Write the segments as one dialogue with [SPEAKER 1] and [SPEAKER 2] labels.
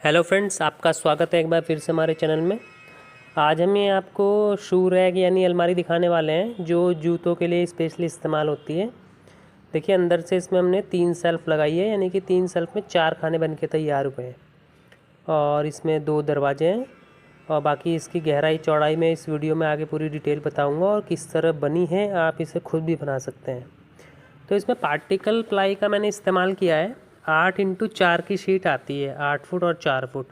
[SPEAKER 1] Hello friends, आपका स्वागत है एक बार फिर से हमारे चैनल में। आज हम ये आपको शू रैक यानी अलमारी दिखाने वाले हैं जो जूतों के लिए स्पेशली इस्तेमाल होती है। देखिए अंदर से इसमें हमने 3 शेल्फ़ लगाई है, यानी कि 3 शेल्फ़ में 4 खाने बन के तैयार हुए हैं। और इसमें 2 दरवाजे हैं और बाकी इसकी गहराई चौड़ाई में इस वीडियो में आगे पूरी डिटेल बताऊँगा और किस तरह बनी है, आप इसे खुद भी बना सकते हैं। तो इसमें पार्टिकल प्लाई का मैंने इस्तेमाल किया है। 8x4 की शीट आती है, 8 फुट और 4 फुट।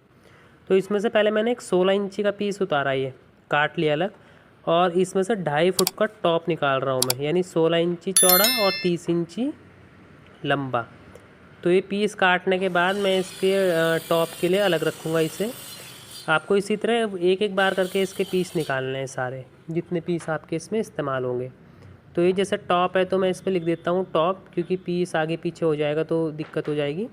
[SPEAKER 1] तो इसमें से पहले मैंने एक 16 इंची का पीस उतारा, ये काट लिया अलग, और इसमें से 2.5 फुट का टॉप निकाल रहा हूँ मैं, यानी 16 इंची चौड़ा और 30 इंची लंबा। तो ये पीस काटने के बाद मैं इसके टॉप के लिए अलग रखूँगा इसे। आपको इसी तरह एक एक बार करके इसके पीस निकालने हैं, सारे जितने पीस आपके इसमें इस्तेमाल होंगे। तो ये जैसे टॉप है तो मैं इस पर लिख देता हूँ टॉप, क्योंकि पीस आगे पीछे हो जाएगा तो दिक्कत हो जाएगी।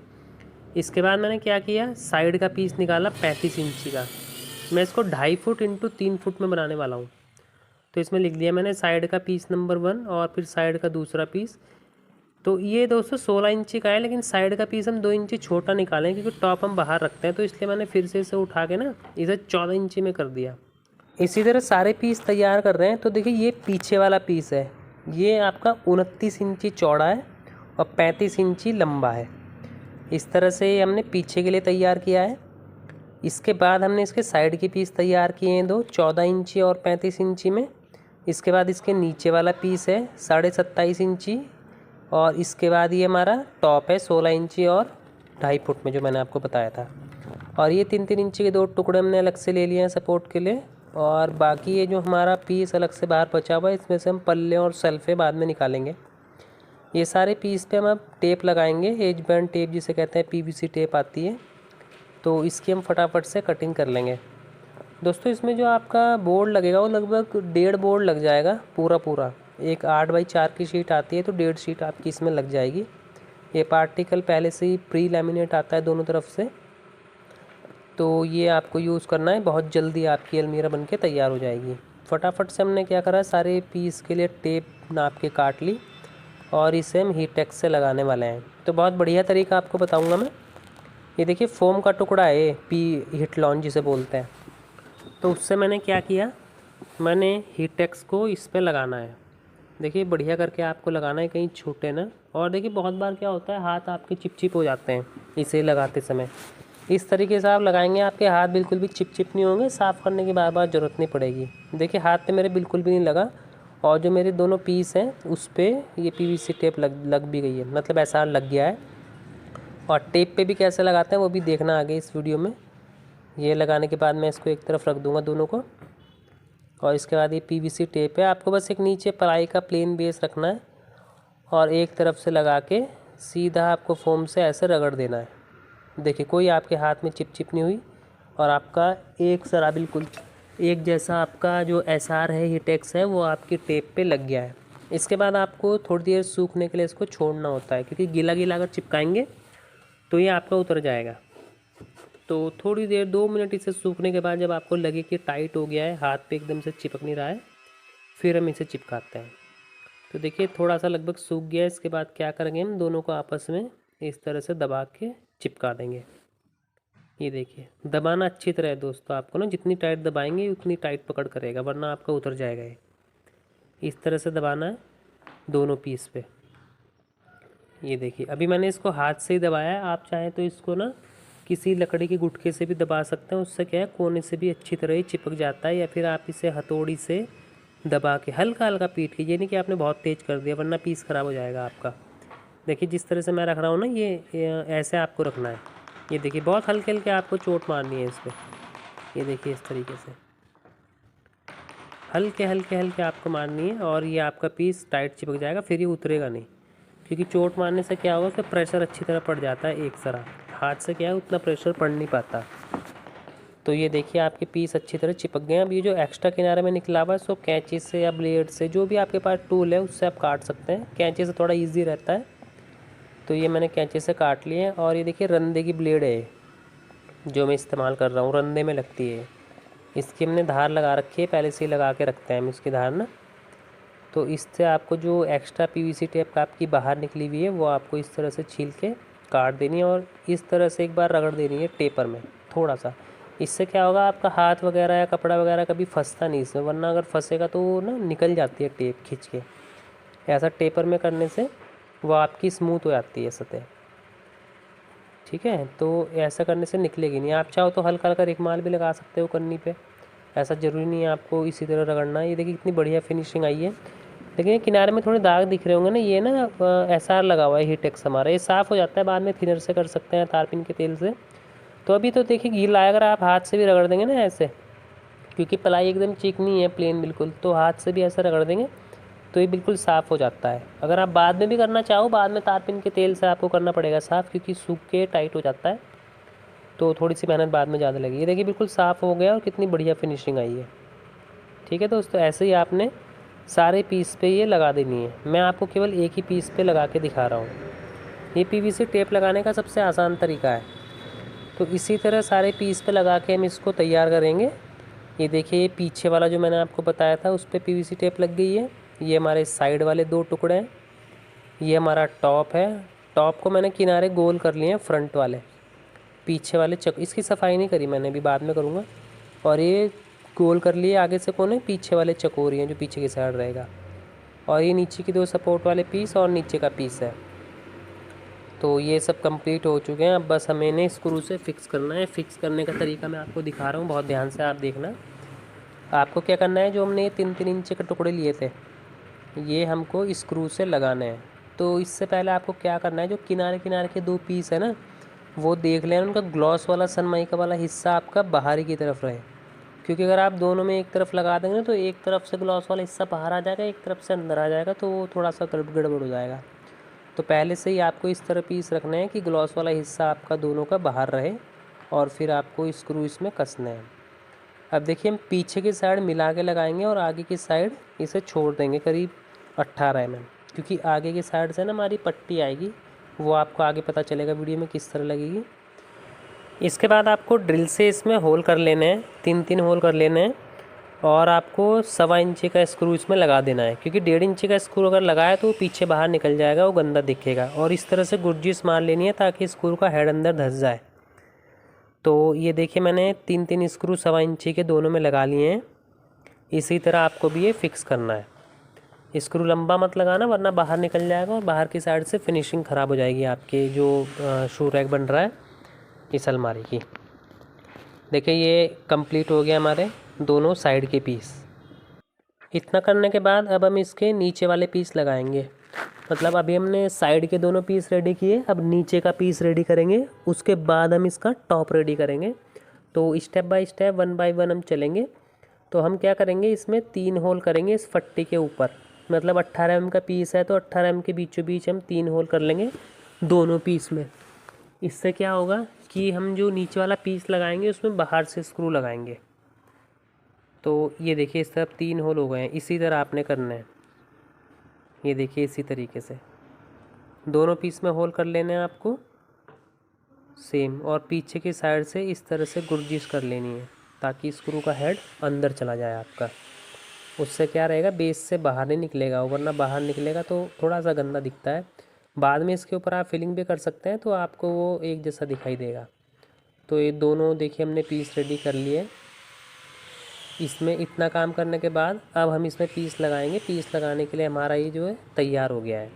[SPEAKER 1] इसके बाद मैंने क्या किया, साइड का पीस निकाला 35 इंची का। मैं इसको 2.5 फुट इंटू 3 फुट में बनाने वाला हूँ। तो इसमें लिख दिया मैंने साइड का पीस नंबर 1 और फिर साइड का दूसरा पीस। तो ये दोस्तों 16 इंची का है, लेकिन साइड का पीस हम 2 इंची छोटा निकालें क्योंकि टॉप हम बाहर रखते हैं, तो इसलिए मैंने फिर से इसे उठा के ना इसे 14 इंची में कर दिया। इसी तरह सारे पीस तैयार कर रहे हैं। तो देखिए ये पीछे वाला पीस है, ये आपका 29 इंची चौड़ा है और 35 इंची लंबा है। इस तरह से हमने पीछे के लिए तैयार किया है। इसके बाद हमने इसके साइड के पीस तैयार किए हैं, 14 इंची और 35 इंची में। इसके बाद इसके नीचे वाला पीस है 27.5 इंची, और इसके बाद ये हमारा टॉप है 16 इंची और 2.5 फुट में, जो मैंने आपको बताया था। और ये 3-3 इंची के 2 टुकड़े हमने अलग से ले लिए हैं सपोर्ट के लिए। और बाकी ये जो हमारा पीस अलग से बाहर बचा हुआ है, इसमें से हम पल्ले और शेल्फे बाद में निकालेंगे। ये सारे पीस पे हम अब टेप लगाएंगे, एज बैंड टेप जिसे कहते हैं, पीवीसी टेप आती है। तो इसकी हम फटाफट से कटिंग कर लेंगे। दोस्तों इसमें जो आपका बोर्ड लगेगा वो लगभग 1.5 बोर्ड लग जाएगा पूरा पूरा। एक 8x4 की शीट आती है तो 1.5 शीट आपकी इसमें लग जाएगी। ये पार्टिकल पहले से ही प्री लैमिनेट आता है दोनों तरफ से, तो ये आपको यूज़ करना है। बहुत जल्दी आपकी अलमीरा बन के तैयार हो जाएगी। फटाफट से हमने क्या करा, सारे पीस के लिए टेप नाप के काट ली और इसे हम हीटेक्स से लगाने वाले हैं। तो बहुत बढ़िया तरीका आपको बताऊंगा मैं। ये देखिए फोम का टुकड़ा है, पी हिटलॉन जिसे बोलते हैं। तो उससे मैंने क्या किया, मैंने हीटेक्स को इस पे लगाना है। देखिए बढ़िया करके आपको लगाना है, कहीं छूटे ना। और देखिए बहुत बार क्या होता है, हाथ आपके चिपचिप हो जाते हैं इसे लगाते समय। इस तरीके से आप लगाएंगे, आपके हाथ बिल्कुल भी चिपचिप नहीं होंगे, साफ़ करने की बार बार ज़रूरत नहीं पड़ेगी। देखिए हाथ पे मेरे बिल्कुल भी नहीं लगा, और जो मेरे दोनों पीस हैं उस पर ये पीवीसी टेप लग भी गई है, मतलब ऐसा लग गया है। और टेप पे भी कैसे लगाते हैं वो भी देखना आगे इस वीडियो में। ये लगाने के बाद मैं इसको एक तरफ रख दूँगा दोनों को, और इसके बाद ये पीवीसी टेप है। आपको बस एक नीचे प्लाई का प्लेन बेस रखना है और एक तरफ से लगा के सीधा आपको फोम से ऐसे रगड़ देना है। देखिए कोई आपके हाथ में चिप नहीं हुई, और आपका एक सरा बिल्कुल एक जैसा आपका जो एसआर है, हीटेक्स है, वो आपकी टेप पे लग गया है। इसके बाद आपको थोड़ी देर सूखने के लिए इसको छोड़ना होता है, क्योंकि गीला गीला अगर चिपकाएंगे तो ये आपका उतर जाएगा। तो थोड़ी देर 2 मिनट इसे सूखने के बाद जब आपको लगे कि टाइट हो गया है, हाथ पे एकदम से चिपक नहीं रहा है, फिर हम इसे चिपकाते हैं। तो देखिए थोड़ा सा लगभग सूख गया है। इसके बाद क्या करेंगे, हम दोनों को आपस में इस तरह से दबा के चिपका देंगे। ये देखिए दबाना अच्छी तरह है दोस्तों, आपको ना जितनी टाइट दबाएंगे उतनी टाइट पकड़ करेगा, वरना आपका उतर जाएगा ये। इस तरह से दबाना है दोनों पीस पे। ये देखिए अभी मैंने इसको हाथ से ही दबाया है, आप चाहें तो इसको ना किसी लकड़ी के गुटके से भी दबा सकते हैं। उससे क्या है, कोने से भी अच्छी तरह ही चिपक जाता है। या फिर आप इसे हथौड़ी से दबा के हल्का हल्का पीट कीजिए, नहीं कि आपने बहुत तेज़ कर दिया, वरना पीस ख़राब हो जाएगा आपका। देखिए जिस तरह से मैं रख रहा हूँ ना, ये ऐसे आपको रखना है। ये देखिए बहुत हल्के हल्के आपको चोट मारनी है इस पर। ये देखिए इस तरीके से हल्के हल्के हल्के आपको मारनी है, और ये आपका पीस टाइट चिपक जाएगा, फिर ये उतरेगा नहीं। क्योंकि चोट मारने से क्या होगा कि प्रेशर अच्छी तरह पड़ जाता है एक सारा, हाथ से क्या है उतना प्रेशर पड़ नहीं पाता। तो ये देखिए आपके पीस अच्छी तरह चिपक गए हैं। अब ये जो एक्स्ट्रा किनारे में निकला हुआ है, सो कैंची से या ब्लेड से, जो भी आपके पास टूल है उससे आप काट सकते हैं। कैंची से थोड़ा ईजी रहता है, तो ये मैंने कैंची से काट लिए हैं। और ये देखिए रंदे की ब्लेड है जो मैं इस्तेमाल कर रहा हूँ, रंदे में लगती है। इसकी हमने धार लगा रखी है, पहले से ही लगा के रखते हैं हम इसकी धार ना। तो इससे आपको जो एक्स्ट्रा पीवीसी टेप आपकी बाहर निकली हुई है वो आपको इस तरह से छील के काट देनी है, और इस तरह से एक बार रगड़ देनी है टेपर में। थोड़ा सा। इससे क्या होगा, आपका हाथ वगैरह या कपड़ा वगैरह कभी फंसता नहीं इसमें, वरना अगर फंसेगा तो वो ना निकल जाती है टेप खींच के। ऐसा टेपर में करने से वो आपकी स्मूथ हो जाती है सतह। ठीक है, तो ऐसा करने से निकलेगी नहीं। आप चाहो तो हल्का हल्का रिकमाल भी लगा सकते हो कन्नी पे, ऐसा ज़रूरी नहीं है आपको इसी तरह रगड़ना है। ये देखिए कितनी बढ़िया फिनिशिंग आई है। लेकिन किनारे में थोड़े दाग दिख रहे होंगे ना, ये ना SR लगा हुआ है हीटेक्स हमारा, ये साफ़ हो जाता है बाद में, थिनर से कर सकते हैं तारपीन के तेल से। तो अभी तो देखिए गीला है, अगर आप हाथ से भी रगड़ देंगे ना ऐसे, क्योंकि पलाई एकदम चिकनी है प्लेन बिल्कुल, तो हाथ से भी ऐसा रगड़ देंगे तो ये बिल्कुल साफ़ हो जाता है। अगर आप बाद में भी करना चाहो, बाद में तारपीन के तेल से आपको करना पड़ेगा साफ़, क्योंकि सूख के टाइट हो जाता है, तो थोड़ी सी मेहनत बाद में ज़्यादा लगेगी। ये देखिए बिल्कुल साफ़ हो गया और कितनी बढ़िया फिनिशिंग आई है। ठीक है दोस्तों, ऐसे ही आपने सारे पीस पे ये लगा देनी है। मैं आपको केवल एक ही पीस पे लगा के दिखा रहा हूँ। ये PVC टेप लगाने का सबसे आसान तरीका है। तो इसी तरह सारे पीस पे लगा के हम इसको तैयार करेंगे। ये देखिए, ये पीछे वाला जो मैंने आपको बताया था उस पर PVC टेप लग गई है। ये हमारे साइड वाले 2 टुकड़े हैं। ये हमारा टॉप है। टॉप को मैंने किनारे गोल कर लिए हैं, फ्रंट वाले। पीछे वाले इसकी सफाई नहीं करी मैंने, अभी बाद में करूँगा। और ये गोल कर लिए आगे से कोने, पीछे वाले चकोरी हैं जो पीछे की साइड रहेगा। और ये नीचे की 2 सपोर्ट वाले पीस और नीचे का पीस है। तो ये सब कंप्लीट हो चुके हैं। अब बस हमें इन्हें स्क्रू से फिक्स करना है। फिक्स करने का तरीका मैं आपको दिखा रहा हूँ, बहुत ध्यान से आप देखना। आपको क्या करना है, जो हमने ये 3-3 इंच के टुकड़े लिए थे, ये हमको स्क्रू से लगाने हैं। तो इससे पहले आपको क्या करना है, जो किनारे किनारे के 2 पीस है ना, वो देख लेना उनका ग्लॉस वाला सनमाइका वाला हिस्सा आपका बाहरी की तरफ रहे। क्योंकि अगर आप दोनों में एक तरफ लगा देंगे तो एक तरफ से ग्लॉस वाला हिस्सा बाहर आ जाएगा, एक तरफ से अंदर आ जाएगा, तो वो थोड़ा सा गड़बड़ हो जाएगा। तो पहले से ही आपको इस तरह पीस रखना है कि ग्लॉस वाला हिस्सा आपका दोनों का बाहर रहे, और फिर आपको स्क्रू इसमें कसने हैं। अब देखिए, हम पीछे की साइड मिला के लगाएंगे और आगे की साइड इसे छोड़ देंगे करीब 18 mm, क्योंकि आगे की साइड से ना हमारी पट्टी आएगी, वो आपको आगे पता चलेगा वीडियो में किस तरह लगेगी। इसके बाद आपको ड्रिल से इसमें होल कर लेने हैं, 3-3 होल कर लेने हैं, और आपको 1.25 इंची का स्क्रू इसमें लगा देना है। क्योंकि 1.5 इंची का स्क्रू अगर लगाए तो वो पीछे बाहर निकल जाएगा, वो गंदा दिखेगा। और इस तरह से गुर्जिस मार लेनी है ताकि स्क्रू का हेड अंदर धंस जाए। तो ये देखिए, मैंने 3-3 स्क्रू 1.25 इंची के दोनों में लगा लिए हैं। इसी तरह आपको भी ये फिक्स करना है। स्क्रू लंबा मत लगाना, वरना बाहर निकल जाएगा और बाहर की साइड से फिनिशिंग ख़राब हो जाएगी आपके जो शू रैक बन रहा है इस अलमारी की। देखिए, ये कंप्लीट हो गया हमारे दोनों साइड के पीस। इतना करने के बाद अब हम इसके नीचे वाले पीस लगाएंगे। मतलब अभी हमने साइड के दोनों पीस रेडी किए, अब नीचे का पीस रेडी करेंगे, उसके बाद हम इसका टॉप रेडी करेंगे। तो स्टेप बाय स्टेप 1 बाय 1 हम चलेंगे। तो हम क्या करेंगे, इसमें 3 होल करेंगे इस पट्टी के ऊपर। मतलब 18 mm का पीस है तो 18 mm के बीचों बीच हम 3 होल कर लेंगे दोनों पीस में। इससे क्या होगा कि हम जो नीचे वाला पीस लगाएंगे उसमें बाहर से स्क्रू लगाएंगे। तो ये देखिए, इस तरफ 3 होल हो गए हैं। इसी तरह आपने करना है। ये देखिए, इसी तरीके से दोनों पीस में होल कर लेने हैं आपको सेम, और पीछे की साइड से इस तरह से गुर्जिश कर लेनी है ताकि स्क्रू का हेड अंदर चला जाए आपका। उससे क्या रहेगा, बेस से बाहर नहीं निकलेगा, वरना बाहर निकलेगा तो थोड़ा सा गंदा दिखता है। बाद में इसके ऊपर आप फिलिंग भी कर सकते हैं तो आपको वो एक जैसा दिखाई देगा। तो ये दोनों देखिए हमने पीस रेडी कर लिए। इसमें इतना काम करने के बाद अब हम इसमें पीस लगाएंगे। पीस लगाने के लिए हमारा ये जो है तैयार हो गया है।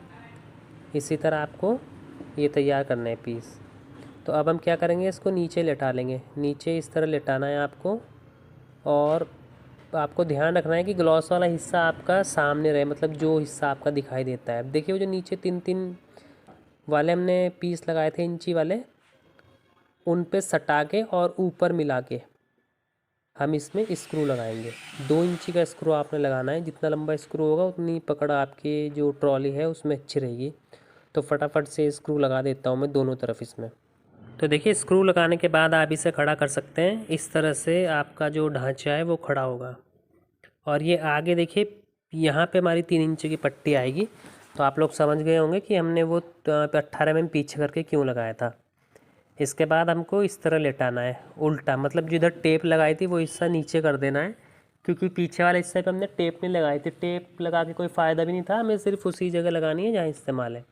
[SPEAKER 1] इसी तरह आपको ये तैयार करना है पीस। तो अब हम क्या करेंगे, इसको नीचे लेटा लेंगे। नीचे इस तरह लेटाना है आपको, और आपको ध्यान रखना है कि ग्लॉस वाला हिस्सा आपका सामने रहे, मतलब जो हिस्सा आपका दिखाई देता है। देखिए, वो जो नीचे 3-3 वाले हमने पीस लगाए थे इंची वाले, उन पे सटा के और ऊपर मिला के हम इसमें स्क्रू लगाएंगे। 2 इंची का स्क्रू आपने लगाना है। जितना लंबा स्क्रू होगा उतनी पकड़ आपकी जो ट्रॉली है उसमें अच्छी रहेगी। तो फटाफट से स्क्रू लगा देता हूँ मैं दोनों तरफ इसमें। तो देखिए, स्क्रू लगाने के बाद आप इसे खड़ा कर सकते हैं। इस तरह से आपका जो ढांचा है वो खड़ा होगा। और ये आगे देखिए, यहाँ पे हमारी 3 इंच की पट्टी आएगी। तो आप लोग समझ गए होंगे कि हमने वो 18 mm पीछे करके क्यों लगाया था। इसके बाद हमको इस तरह लेटाना है उल्टा, मतलब जिधर टेप लगाई थी वो हिस्सा नीचे कर देना है, क्योंकि पीछे वाले हिस्से पे हमने टेप नहीं लगाई थी। टेप लगा के कोई फ़ायदा भी नहीं था, हमें सिर्फ उसी जगह लगानी है जहाँ इस्तेमाल है।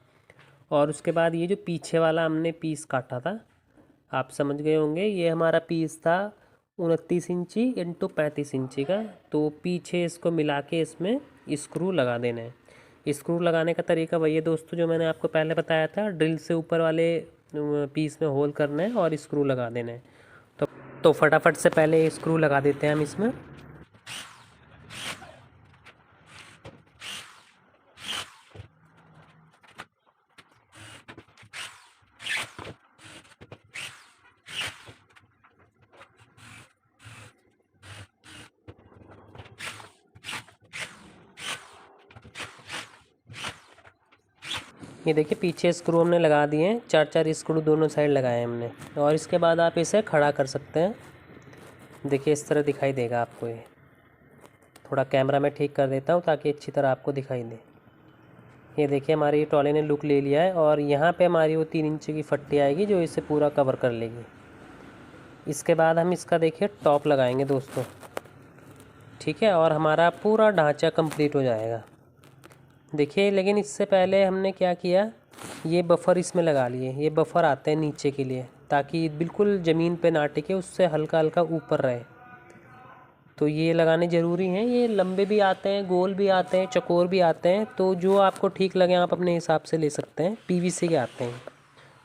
[SPEAKER 1] और उसके बाद ये जो पीछे वाला हमने पीस काटा था, आप समझ गए होंगे, ये हमारा पीस था 29 इंची इंटू 35 इंची का। तो पीछे इसको मिला के इसमें स्क्रू लगा देना है। स्क्रू लगाने का तरीका वही है दोस्तों जो मैंने आपको पहले बताया था, ड्रिल से ऊपर वाले पीस में होल करना है और स्क्रू लगा देना है। तो फटाफट से पहले स्क्रू लगा देते हैं हम इसमें। ये देखिए पीछे स्क्रू हमने लगा दिए हैं, 4 स्क्रू दोनों साइड लगाए हैं हमने। और इसके बाद आप इसे खड़ा कर सकते हैं। देखिए इस तरह दिखाई देगा आपको। ये थोड़ा कैमरा में ठीक कर देता हूँ ताकि अच्छी तरह आपको दिखाई दे। ये देखिए हमारी ट्रॉली ने लुक ले लिया है और यहाँ पे हमारी वो 3 इंच की फट्टी आएगी जो इसे पूरा कवर कर लेगी। इसके बाद हम इसका देखिए टॉप लगाएंगे दोस्तों, ठीक है, और हमारा पूरा ढांचा कंप्लीट हो जाएगा। देखिए लेकिन इससे पहले हमने क्या किया, ये बफ़र इसमें लगा लिए। ये बफ़र आते हैं नीचे के लिए ताकि बिल्कुल ज़मीन पे ना टिके, उससे हल्का हल्का ऊपर रहे। तो ये लगाने ज़रूरी हैं। ये लंबे भी आते हैं, गोल भी आते हैं, चौकोर भी आते हैं, तो जो आपको ठीक लगे आप अपने हिसाब से ले सकते हैं। पीवीसी के आते हैं।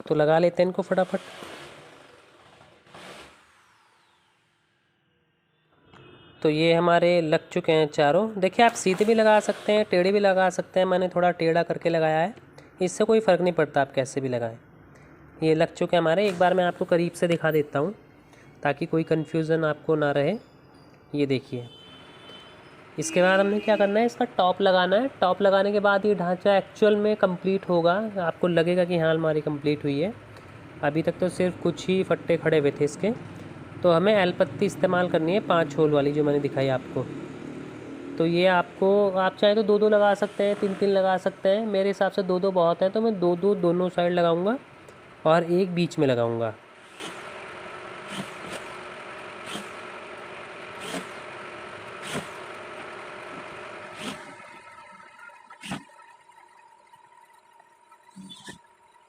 [SPEAKER 1] तो लगा लेते हैं इनको फटाफट। तो ये हमारे लग चुके हैं चारों। देखिए आप सीधे भी लगा सकते हैं, टेढ़े भी लगा सकते हैं। मैंने थोड़ा टेढ़ा करके लगाया है, इससे कोई फ़र्क नहीं पड़ता आप कैसे भी लगाएं। ये लग चुके हैं हमारे। एक बार मैं आपको करीब से दिखा देता हूँ ताकि कोई कन्फ्यूज़न आपको ना रहे। ये देखिए, इसके बाद हमने क्या करना है, इसका टॉप लगाना है। टॉप लगाने के बाद ये ढांचा एक्चुअल में कंप्लीट होगा। आपको लगेगा कि हाँ हमारी कंप्लीट हुई है। अभी तक तो सिर्फ कुछ ही फट्टे खड़े हुए थे इसके। तो हमें एल पत्ती इस्तेमाल करनी है, 5 होल वाली जो मैंने दिखाई आपको। तो ये आपको, आप चाहे तो 2-2 लगा सकते हैं, 3-3 लगा सकते हैं। मेरे हिसाब से 2-2 बहुत है, तो मैं 2-2 दोनों साइड लगाऊंगा और एक बीच में लगाऊंगा।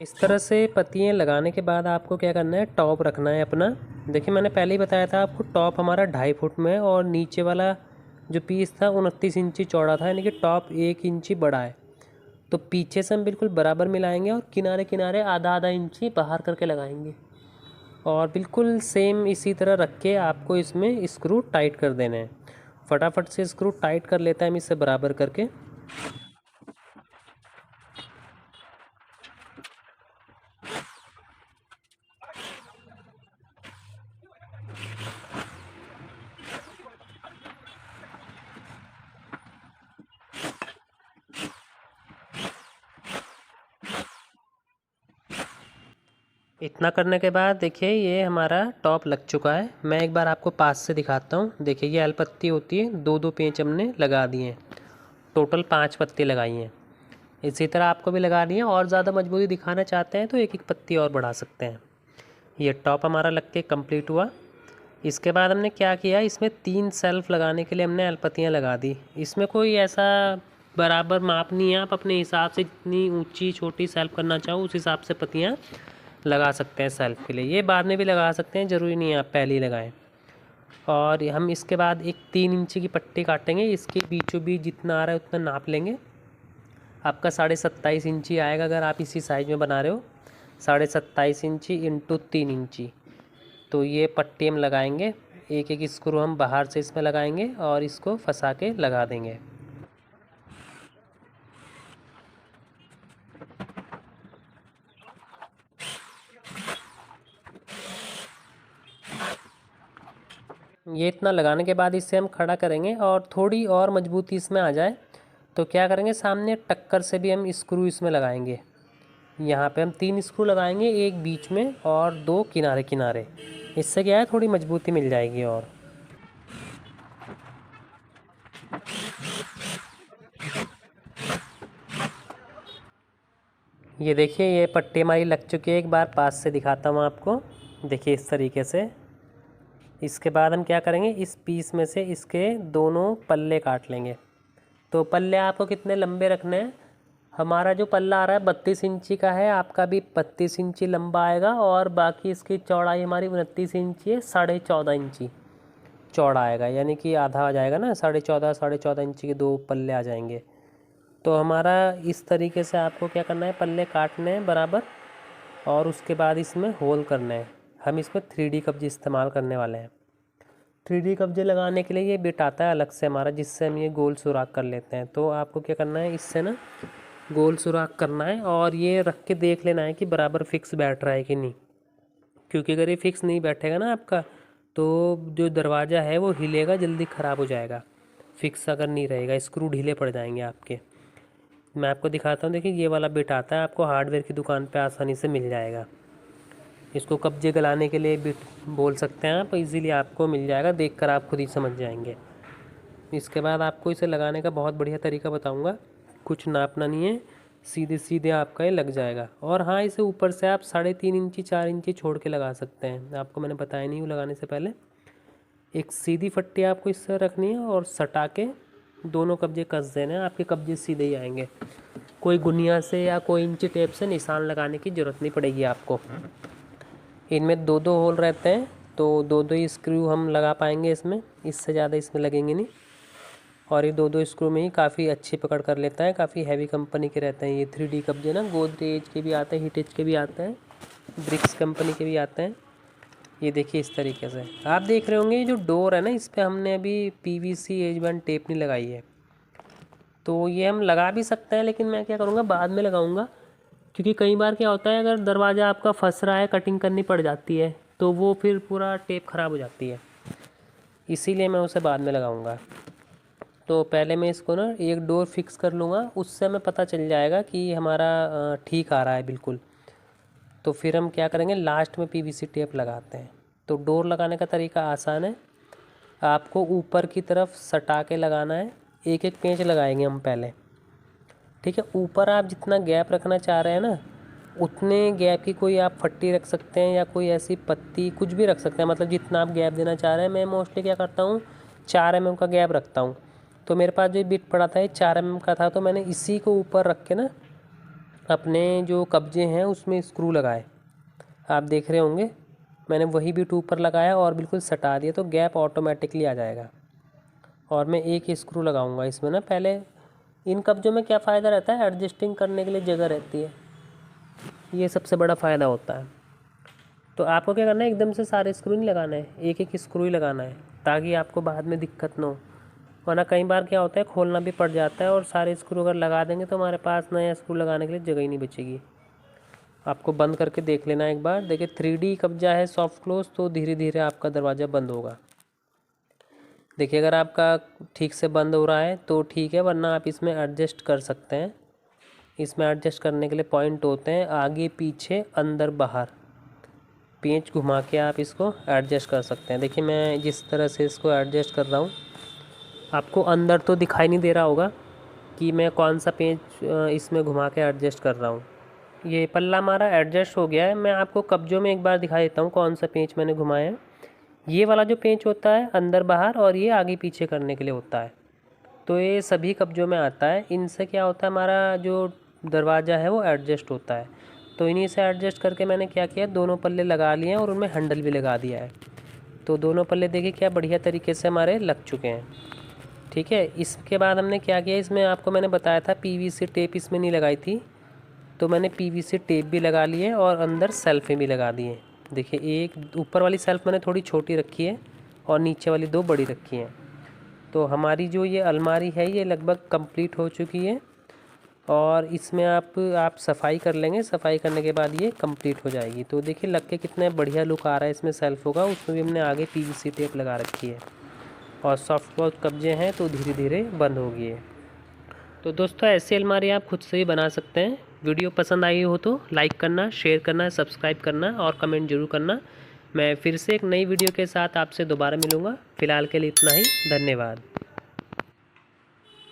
[SPEAKER 1] इस तरह से पत्तियाँ लगाने के बाद आपको क्या करना है, टॉप रखना है अपना। देखिए मैंने पहले ही बताया था आपको, टॉप हमारा 2.5 फुट में है और नीचे वाला जो पीस था 29 इंची चौड़ा था, यानी कि टॉप 1 इंची बड़ा है। तो पीछे से हम बिल्कुल बराबर मिलाएंगे और किनारे किनारे आधा आधा इंची बाहर करके लगाएंगे। और बिल्कुल सेम इसी तरह रख के आपको इसमें स्क्रू टाइट कर देना है। फटाफट से स्क्रू टाइट कर लेता है हम इसे बराबर करके। इतना करने के बाद देखिए ये हमारा टॉप लग चुका है। मैं एक बार आपको पास से दिखाता हूँ। देखिए ये एल पत्ती होती है, 2-2 पेंच हमने लगा दिए हैं। टोटल 5 पत्ती लगाई हैं। इसी तरह आपको भी लगानी है, और ज़्यादा मजबूती दिखाना चाहते हैं तो एक एक पत्ती और बढ़ा सकते हैं। ये टॉप हमारा लग के कंप्लीट हुआ। इसके बाद हमने क्या किया, इसमें 3 सेल्फ लगाने के लिए हमने एल पत्तियाँ लगा दी। इसमें कोई ऐसा बराबर माप नहीं है, आप अपने हिसाब से जितनी ऊंची छोटी सेल्फ करना चाहो उस हिसाब से पत्तियाँ लगा सकते हैं सेल्फ के लिए। ये बाद में भी लगा सकते हैं, ज़रूरी नहीं है आप पहले ही लगाएं। और हम इसके बाद एक 3 इंची की पट्टी काटेंगे। इसके बीचों बीच जितना आ रहा है उतना नाप लेंगे। आपका 27.5 इंची आएगा अगर आप इसी साइज़ में बना रहे हो। 27.5 इंची इंटू 3 इंची। तो ये पट्टी हम लगाएंगे, एक एक स्क्रू हम बाहर से इसमें लगाएंगे और इसको फंसा के लगा देंगे। ये इतना लगाने के बाद इसे हम खड़ा करेंगे और थोड़ी और मजबूती इसमें आ जाए तो क्या करेंगे, सामने टक्कर से भी हम स्क्रू इसमें लगाएंगे। यहाँ पे हम 3 स्क्रू लगाएंगे, एक बीच में और 2 किनारे किनारे। इससे क्या है, थोड़ी मजबूती मिल जाएगी। और ये देखिए ये पट्टी हमारी लग चुकी है। एक बार पास से दिखाता हूँ आपको। देखिए इस तरीके से। इसके बाद हम क्या करेंगे, इस पीस में से इसके दोनों पल्ले काट लेंगे। तो पल्ले आपको कितने लंबे रखने हैं, हमारा जो पल्ला आ रहा है 32 इंची का है, आपका भी 32 इंची लंबा आएगा और बाकी इसकी चौड़ाई हमारी 29 इंची है, 14.5 इंची चौड़ा आएगा, यानी कि आधा आ जाएगा ना, 14.5 इंची के 2 पल्ले आ जाएंगे। तो हमारा इस तरीके से आपको क्या करना है, पल्ले काटने हैं बराबर और उसके बाद इसमें होल करना है। हम इसमें 3D कब्जे इस्तेमाल करने वाले हैं। 3D कब्जे लगाने के लिए ये बिट आता है अलग से हमारा, जिससे हम ये गोल सुराख कर लेते हैं। तो आपको क्या करना है, इससे ना गोल सुराख करना है और ये रख के देख लेना है कि बराबर फिक्स बैठ रहा है कि नहीं, क्योंकि अगर ये फिक्स नहीं बैठेगा ना आपका, तो जो दरवाज़ा है वो हिलेगा, जल्दी ख़राब हो जाएगा। फिक्स अगर नहीं रहेगा, स्क्रू ढीले पड़ जाएंगे आपके। मैं आपको दिखाता हूँ, देखिए ये वाला बिट आता है, आपको हार्डवेयर की दुकान पे आसानी से मिल जाएगा। इसको कब्जे गलाने के लिए बिट बोल सकते हैं आप, इजीली आपको मिल जाएगा, देखकर आप खुद ही समझ जाएंगे। इसके बाद आपको इसे लगाने का बहुत बढ़िया तरीका बताऊँगा, कुछ नापना नहीं है, सीधे सीधे आपका ये लग जाएगा। और हाँ, इसे ऊपर से आप 3.5 इंची 4 इंची छोड़ के लगा सकते हैं, आपको मैंने बताया नहीं हूँ लगाने से पहले। एक सीधी फट्टी आपको इससे रखनी है और सटा के दोनों कब्जे कस देने हैं, आपके कब्जे सीधे ही आएंगे। कोई गुनिया से या कोई इंची टेप से निशान लगाने की ज़रूरत नहीं पड़ेगी आपको। इनमें 2-2 होल रहते हैं, तो 2-2 ही स्क्रू हम लगा पाएंगे इसमें, इससे ज़्यादा इसमें लगेंगे नहीं। और ये 2-2 स्क्रू में ही काफ़ी अच्छी पकड़ कर लेता है, काफ़ी हैवी कंपनी के रहते हैं ये 3D कब्जे ना। गोदरेज के भी आते हैं, हिटेज के भी आते हैं, ब्रिक्स कंपनी के भी आते हैं। ये देखिए इस तरीके से आप देख रहे होंगे, ये जो डोर है ना, इस पर हमने अभी PVC एज बैंड टेप नहीं लगाई है। तो ये हम लगा भी सकते हैं, लेकिन मैं क्या करूँगा, बाद में लगाऊँगा, क्योंकि कई बार क्या होता है, अगर दरवाज़ा आपका फंस रहा है, कटिंग करनी पड़ जाती है, तो वो फिर पूरा टेप ख़राब हो जाती है, इसीलिए मैं उसे बाद में लगाऊँगा। तो पहले मैं इसको ना एक डोर फिक्स कर लूँगा, उससे हमें पता चल जाएगा कि हमारा ठीक आ रहा है बिल्कुल। तो फिर हम क्या करेंगे, लास्ट में PVC टेप लगाते हैं। तो डोर लगाने का तरीका आसान है, आपको ऊपर की तरफ सटा के लगाना है, एक एक पेंच लगाएंगे हम पहले, ठीक है। ऊपर आप जितना गैप रखना चाह रहे हैं ना, उतने गैप की कोई आप फट्टी रख सकते हैं या कोई ऐसी पत्ती, कुछ भी रख सकते हैं, मतलब जितना आप गैप देना चाह रहे हैं। मैं मोस्टली क्या करता हूँ, 4 mm का गैप रखता हूँ। तो मेरे पास जो बिट पड़ा था ये 4 mm का था, तो मैंने इसी को ऊपर रख के ना अपने जो कब्जे हैं उसमें स्क्रू लगाए। आप देख रहे होंगे, मैंने वही बिट ऊपर लगाया और बिल्कुल सटा दिया, तो गैप ऑटोमेटिकली आ जाएगा। और मैं एक ही स्क्रू लगाऊंगा इसमें ना पहले। इन कब्जों में क्या फ़ायदा रहता है, एडजस्टिंग करने के लिए जगह रहती है, ये सबसे बड़ा फ़ायदा होता है। तो आपको क्या करना है, एकदम से सारे स्क्रू नहीं लगाना है, एक एक स्क्रू ही लगाना है, ताकि आपको बाद में दिक्कत ना हो। वरना कई बार क्या होता है, खोलना भी पड़ जाता है, और सारे स्क्रू अगर लगा देंगे तो हमारे पास नया स्क्रू लगाने के लिए जगह ही नहीं बचेगी। आपको बंद करके देख लेना एक बार। देखिए 3D कब्जा है सॉफ्ट क्लोज, तो धीरे धीरे आपका दरवाज़ा बंद होगा। देखिए अगर आपका ठीक से बंद हो रहा है तो ठीक है, वरना आप इसमें एडजस्ट कर सकते हैं। इसमें एडजस्ट करने के लिए पॉइंट होते हैं, आगे पीछे अंदर बाहर, पेंच घुमा के आप इसको एडजस्ट कर सकते हैं। देखिए मैं जिस तरह से इसको एडजस्ट कर रहा हूँ, आपको अंदर तो दिखाई नहीं दे रहा होगा कि मैं कौन सा पेंच इसमें घुमा के एडजस्ट कर रहा हूँ। ये पल्ला हमारा एडजस्ट हो गया है। मैं आपको कब्जों में एक बार दिखा देता हूँ कौन सा पेंच मैंने घुमाया है। ये वाला जो पेंच होता है अंदर बाहर, और ये आगे पीछे करने के लिए होता है। तो ये सभी कब्जों में आता है। इनसे क्या होता है, हमारा जो दरवाज़ा है वो एडजस्ट होता है। तो इन्हीं से एडजस्ट करके मैंने क्या किया, दोनों पल्ले लगा लिए हैं और उनमें हैंडल भी लगा दिया है। तो दोनों पल्ले देखिए क्या बढ़िया तरीके से हमारे लग चुके हैं, ठीक है। इसके बाद हमने क्या किया, इसमें आपको मैंने बताया था PVC टेप इसमें नहीं लगाई थी, तो मैंने PVC टेप भी लगा ली है और अंदर सेल्फें भी लगा दी हैं। देखिए एक ऊपर वाली सेल्फ मैंने थोड़ी छोटी रखी है और नीचे वाली 2 बड़ी रखी हैं। तो हमारी जो ये अलमारी है ये लगभग कंप्लीट हो चुकी है, और इसमें आप सफाई कर लेंगे, सफाई करने के बाद ये कंप्लीट हो जाएगी। तो देखिए लग के कितना बढ़िया लुक आ रहा है इसमें सेल्फ़ों का। उसमें भी हमने आगे PVC टेप लगा रखी है, और सॉफ्ट क्लोज कब्जे हैं तो धीरे धीरे बंद होगी ये। तो दोस्तों ऐसी अलमारी आप खुद से ही बना सकते हैं। वीडियो पसंद आई हो तो लाइक करना, शेयर करना, सब्सक्राइब करना और कमेंट जरूर करना। मैं फिर से एक नई वीडियो के साथ आपसे दोबारा मिलूँगा। फ़िलहाल के लिए इतना ही, धन्यवाद।